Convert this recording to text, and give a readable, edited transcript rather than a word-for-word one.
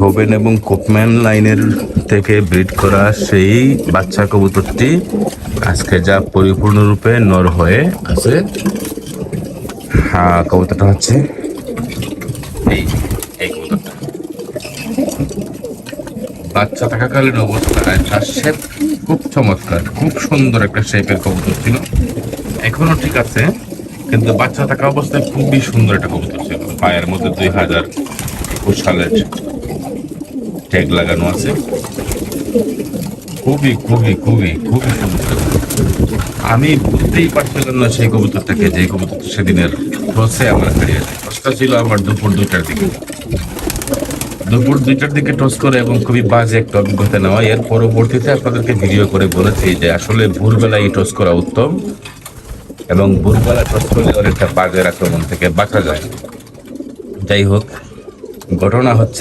হোবেন এবং কোপম্যান লাইনের থেকে ব্রিড করা সেই বাচ্চা কবুতরটি আজকে যা পরিপূর্ণরূপে নর হয়ে আছে। হ্যাঁ, কবুতরটা হচ্ছে এই এই কবুতরটা। বাচ্চা থাকাকালীন অবস্থায় তার শেপ খুব চমৎকার, খুব সুন্দর একটা শেপের কবুতর ছিল। এখনো ঠিক আছে, কিন্তু বাচ্চা থাকা অবস্থায় খুবই সুন্দর একটা কবুতর ছিল। পায়ের মধ্যে 2021 সালের ট্যাগ লাগানো আছে। খুবই খুবই খুবই খুবই সুন্দর। আমি বুঝতেই পারছিলাম না সেই কবুতরটাকে, যে কবুতরটা সেদিনের টসে আমার হারিয়ে যায়। টসটা ছিল আমার দুপুর 2টার দিকে। দুপুর 2টার দিকে টস করে এবং খুবই বাজে একটা অভিজ্ঞতা নেওয়া। এর পরবর্তীতে আপনাদেরকে ভিডিও করে বলেছি যে আসলে ভোরবেলায় টস করা উত্তম, এবং ভোরবেলা টস করলে অনেকটা বাজের আক্রমণ থেকে বাঁচা যায়। যাই হোক, ঘটনা হচ্ছে